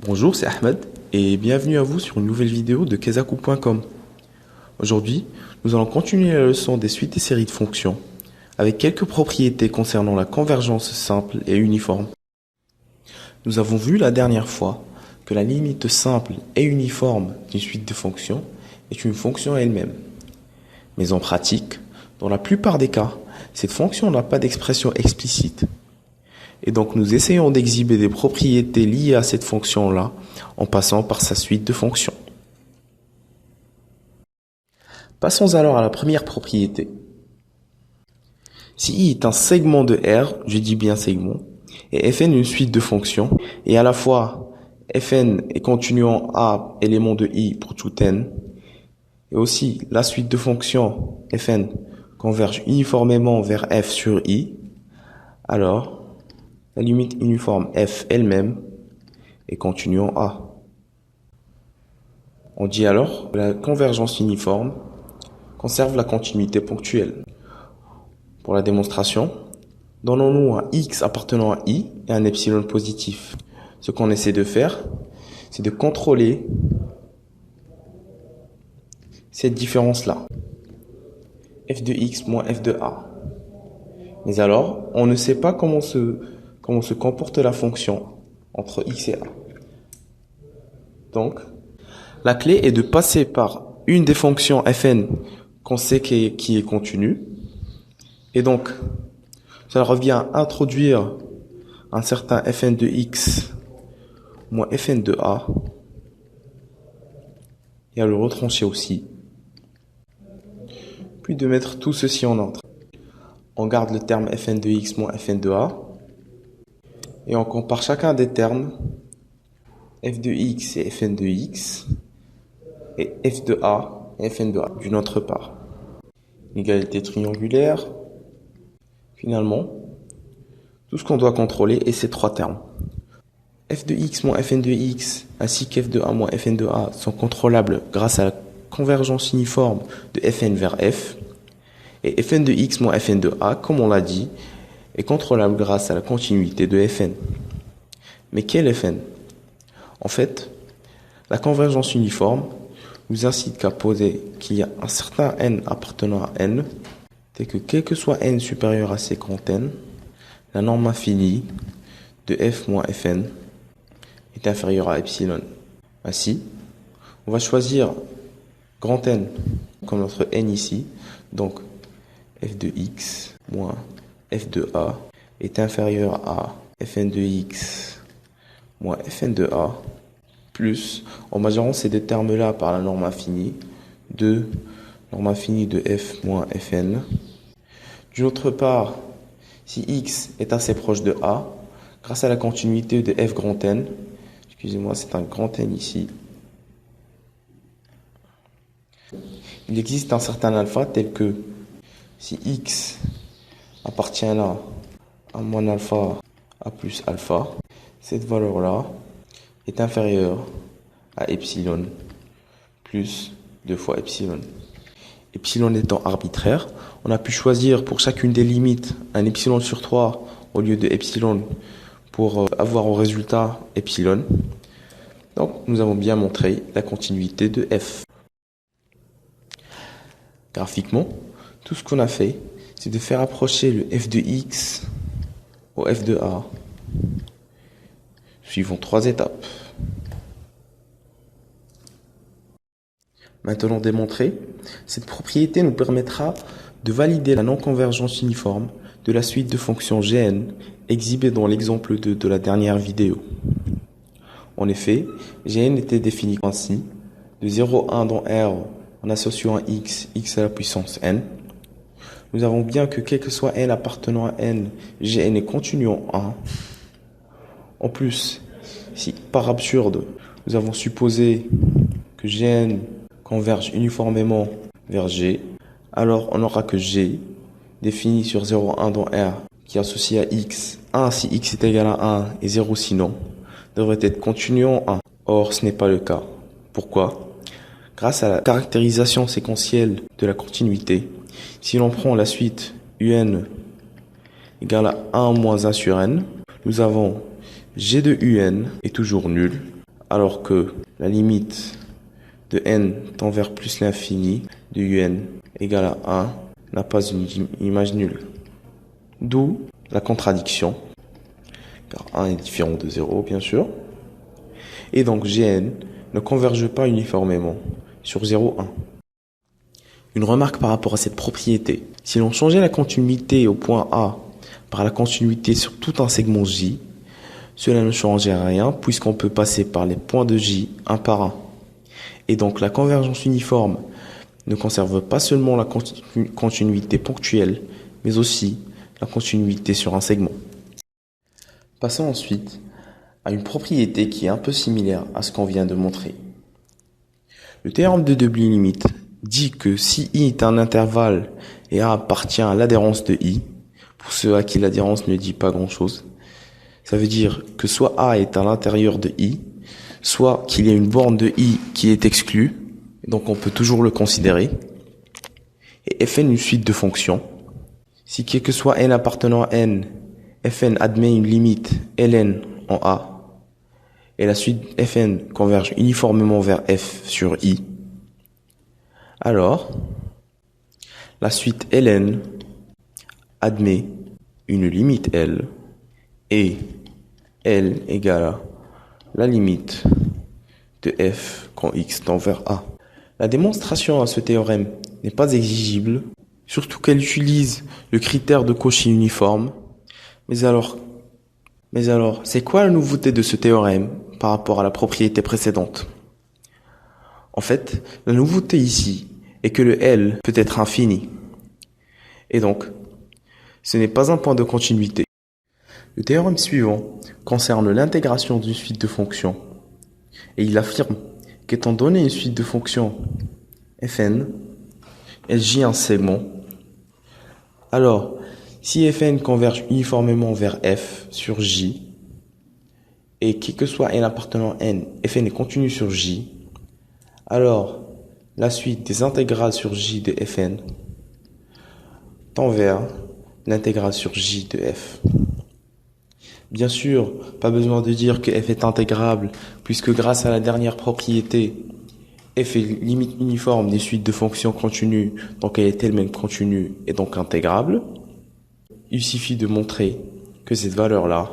Bonjour, c'est Ahmed et bienvenue à vous sur une nouvelle vidéo de Kezaku.com. Aujourd'hui, nous allons continuer la leçon des suites et séries de fonctions avec quelques propriétés concernant la convergence simple et uniforme. Nous avons vu la dernière fois que la limite simple et uniforme d'une suite de fonctions est une fonction elle-même. Mais en pratique, dans la plupart des cas, cette fonction n'a pas d'expression explicite. Et donc nous essayons d'exhiber des propriétés liées à cette fonction-là en passant par sa suite de fonctions. Passons alors à la première propriété. Si I est un segment de R, je dis bien segment, et Fn est une suite de fonctions, et à la fois Fn est continu en A élément de I pour tout n, et aussi la suite de fonctions Fn converge uniformément vers F sur I, alors la limite uniforme F elle-même est continue en A. On dit alors que la convergence uniforme conserve la continuité ponctuelle. Pour la démonstration, donnons-nous un X appartenant à I et un epsilon positif. Ce qu'on essaie de faire, c'est de contrôler cette différence-là. F de X moins F de A. Mais alors, on ne sait pas comment se comporte la fonction entre X et A. Donc, la clé est de passer par une des fonctions Fn qu'on sait qui est continue. Et donc, ça revient à introduire un certain Fn de X moins Fn de A et à le retrancher aussi. Puis de mettre tout ceci en ordre. On garde le terme Fn de X moins Fn de A. Et on compare chacun des termes, f de x et fn de x, et f de a et fn de a, d'une autre part. Égalité triangulaire. Finalement, tout ce qu'on doit contrôler est ces trois termes. F de x moins fn de x, ainsi qu'f de a moins fn de a sont contrôlables grâce à la convergence uniforme de fn vers f, et fn de x moins fn de a, comme on l'a dit, est contrôlable grâce à la continuité de Fn. Mais quel Fn? En fait, la convergence uniforme nous incite qu'à poser qu'il y a un certain n appartenant à n, et que quel que soit n supérieur à c grand n, la norme infinie de f moins Fn est inférieure à epsilon. Ainsi, on va choisir grand N comme notre n ici, donc f de x moins f de a est inférieur à fn de x moins fn de a, plus, en majorant ces deux termes-là par la norme infinie, de norme infinie de f moins fn. D'une autre part, si x est assez proche de a, grâce à la continuité de f grand N, excusez-moi, c'est un grand N ici, il existe un certain alpha tel que si x appartient là à moins alpha à plus alpha, cette valeur-là est inférieure à epsilon plus 2 fois epsilon. Epsilon étant arbitraire, on a pu choisir pour chacune des limites un epsilon sur 3 au lieu de epsilon pour avoir au résultat epsilon. Donc nous avons bien montré la continuité de f. Graphiquement, tout ce qu'on a fait, c'est de faire approcher le f de x au f de a, suivant 3 étapes. Maintenant démontrée, cette propriété nous permettra de valider la non-convergence uniforme de la suite de fonctions Gn exhibée dans l'exemple 2 de la dernière vidéo. En effet, Gn était défini ainsi, de 0 à 1 dans R en associant un x à la puissance n. Nous avons bien que quel que soit n appartenant à n, Gn est continu en 1. En plus, si par absurde, nous avons supposé que Gn converge uniformément vers G, alors on aura que G, défini sur 0,1 dans R, qui est associé à x, 1 si x est égal à 1 et 0 sinon, devrait être continu en 1. Or, ce n'est pas le cas. Pourquoi? Grâce à la caractérisation séquentielle de la continuité, si l'on prend la suite un égale à 1 moins 1 sur n, nous avons g de un est toujours nul, alors que la limite de n tend vers plus l'infini de un égale à 1 n'a pas une image nulle. D'où la contradiction, car 1 est différent de 0 bien sûr, et donc Gn ne converge pas uniformément sur 0, 1. Une remarque par rapport à cette propriété. Si l'on changeait la continuité au point A par la continuité sur tout un segment J, cela ne changerait rien puisqu'on peut passer par les points de J un par un. Et donc la convergence uniforme ne conserve pas seulement la continuité ponctuelle, mais aussi la continuité sur un segment. Passons ensuite à une propriété qui est un peu similaire à ce qu'on vient de montrer. Le théorème de Debye-Limite dit que si I est un intervalle et A appartient à l'adhérence de I, pour ceux à qui l'adhérence ne dit pas grand-chose, ça veut dire que soit A est à l'intérieur de I, soit qu'il y a une borne de I qui est exclue, donc on peut toujours le considérer, et Fn une suite de fonctions. Si quel que soit n appartenant à n, Fn admet une limite ln en A, et la suite Fn converge uniformément vers F sur I, alors la suite ln admet une limite L, et L égale à la limite de F quand X tend vers A. La démonstration à ce théorème n'est pas exigible, surtout qu'elle utilise le critère de Cauchy uniforme. Mais alors, c'est quoi la nouveauté de ce théorème par rapport à la propriété précédente? En fait, la nouveauté ici est que le L peut être infini. Et donc, ce n'est pas un point de continuité. Le théorème suivant concerne l'intégration d'une suite de fonctions. Et il affirme qu'étant donné une suite de fonctions Fn, Sj un segment, alors si Fn converge uniformément vers F sur J, et quel que soit n appartenant à n, Fn est continu sur J, alors la suite des intégrales sur J de Fn tend vers l'intégrale sur J de F. Bien sûr, pas besoin de dire que f est intégrable, puisque grâce à la dernière propriété, f est limite uniforme des suites de fonctions continues, donc elle est elle-même continue et donc intégrable. Il suffit de montrer que cette valeur-là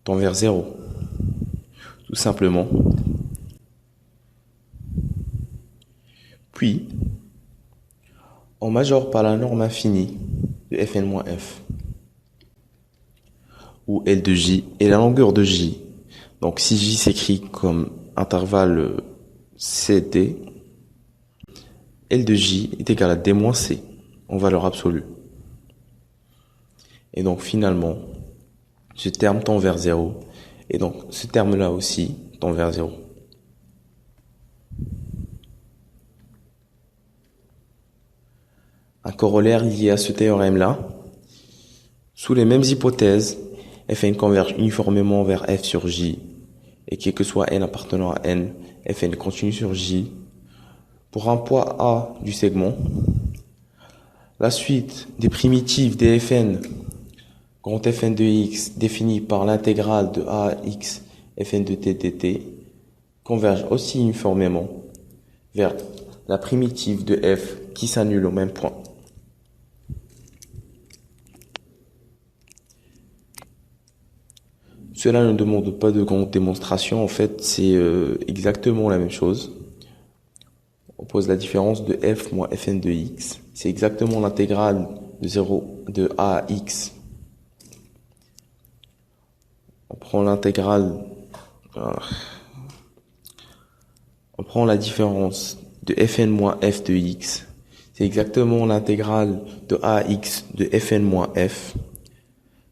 tend vers 0. Tout simplement. Puis, on majore par la norme infinie de Fn-F. Où L de J est la longueur de J. Donc si J s'écrit comme intervalle CD, L de J est égal à D-C en valeur absolue. Et donc finalement, ce terme tend vers 0. Et donc ce terme-là aussi tend vers 0. Un corollaire lié à ce théorème-là, sous les mêmes hypothèses, Fn converge uniformément vers F sur J, et quel que soit n appartenant à n, Fn continue sur J. Pour un point A du segment, la suite des primitives des Fn, grand Fn de x, définie par l'intégrale de Ax Fn de t dt, converge aussi uniformément vers la primitive de F qui s'annule au même point. Cela ne demande pas de grande démonstration, en fait c'est exactement la même chose. On pose la différence de f moins fn de x, c'est exactement l'intégrale de 0 de a à x. On prend l'intégrale, on prend la différence de fn moins f de x, c'est exactement l'intégrale de a à x de fn moins f.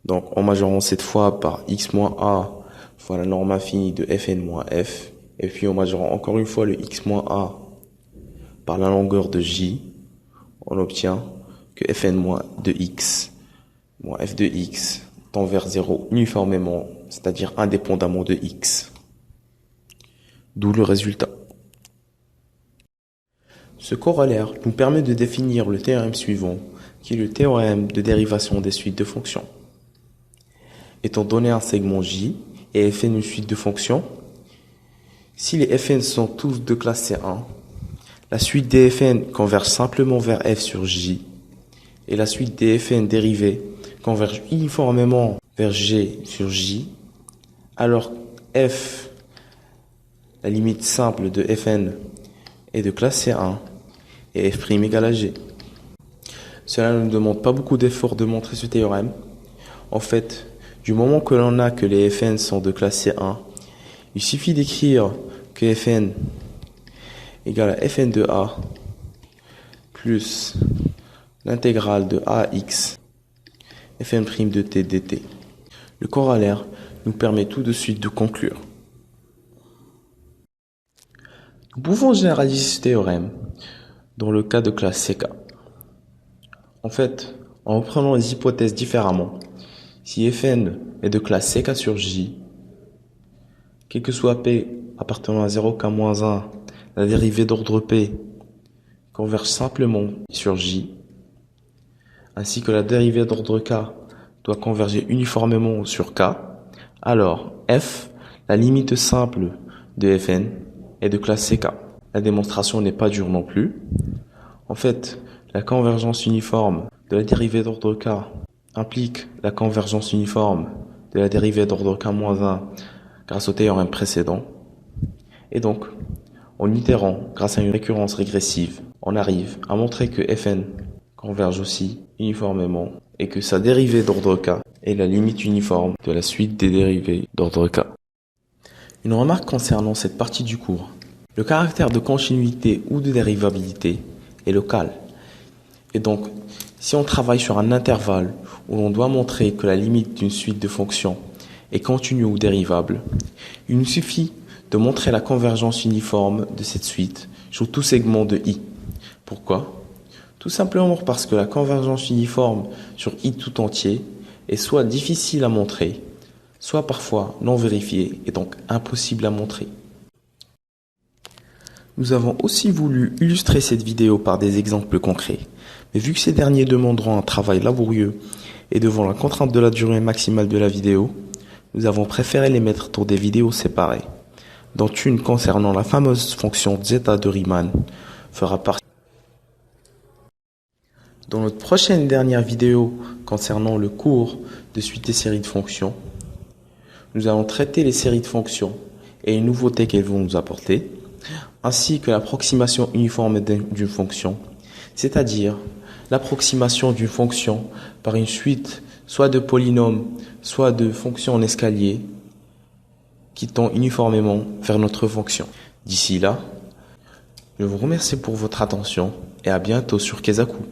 Donc, en majorant cette fois par x moins a fois la norme infinie de fn moins f, et puis en majorant encore une fois le x moins a par la longueur de j, on obtient que fn moins de x moins f de x tend vers 0 uniformément, c'est-à-dire indépendamment de x. D'où le résultat. Ce corollaire nous permet de définir le théorème suivant, qui est le théorème de dérivation des suites de fonctions. Étant donné un segment J et Fn une suite de fonctions, Si les fn sont tous de classe C1, la suite des fn converge simplement vers f sur j, et la suite des fn dérivés converge uniformément vers g sur j, alors f, la limite simple de fn, est de classe C1 et f' égale à g. Cela ne nous demande pas beaucoup d'efforts de montrer ce théorème. En fait, du moment que l'on a que les fn sont de classe C1, il suffit d'écrire que fn égale à fn de a plus l'intégrale de ax fn' de t dt. Le corollaire nous permet tout de suite de conclure. Nous pouvons généraliser ce théorème dans le cas de classe CK. En fait, en reprenant les hypothèses différemment, si fn est de classe CK sur j, quel que soit p appartenant à 0k-1, la dérivée d'ordre p converge simplement sur j, ainsi que la dérivée d'ordre k doit converger uniformément sur k, alors f, la limite simple de fn, est de classe CK. La démonstration n'est pas dure non plus. En fait, la convergence uniforme de la dérivée d'ordre k implique la convergence uniforme de la dérivée d'ordre k-1 grâce au théorème précédent. Et donc, en itérant grâce à une récurrence régressive, on arrive à montrer que fn converge aussi uniformément et que sa dérivée d'ordre k est la limite uniforme de la suite des dérivées d'ordre k. Une remarque concernant cette partie du cours. Le caractère de continuité ou de dérivabilité est local. Et donc, si on travaille sur un intervalle où l'on doit montrer que la limite d'une suite de fonctions est continue ou dérivable, il nous suffit de montrer la convergence uniforme de cette suite sur tout segment de i. Pourquoi ? Tout simplement parce que la convergence uniforme sur i tout entier est soit difficile à montrer, soit parfois non vérifiée et donc impossible à montrer. Nous avons aussi voulu illustrer cette vidéo par des exemples concrets, mais vu que ces derniers demanderont un travail laborieux et devant la contrainte de la durée maximale de la vidéo, nous avons préféré les mettre dans des vidéos séparées, dont une concernant la fameuse fonction zeta de Riemann fera partie. Dans notre prochaine dernière vidéo concernant le cours de suite des séries de fonctions, nous allons traiter les séries de fonctions et les nouveautés qu'elles vont nous apporter, ainsi que l'approximation uniforme d'une fonction, c'est-à-dire l'approximation d'une fonction par une suite soit de polynômes, soit de fonctions en escalier qui tend uniformément vers notre fonction. D'ici là, je vous remercie pour votre attention et à bientôt sur Kesaku.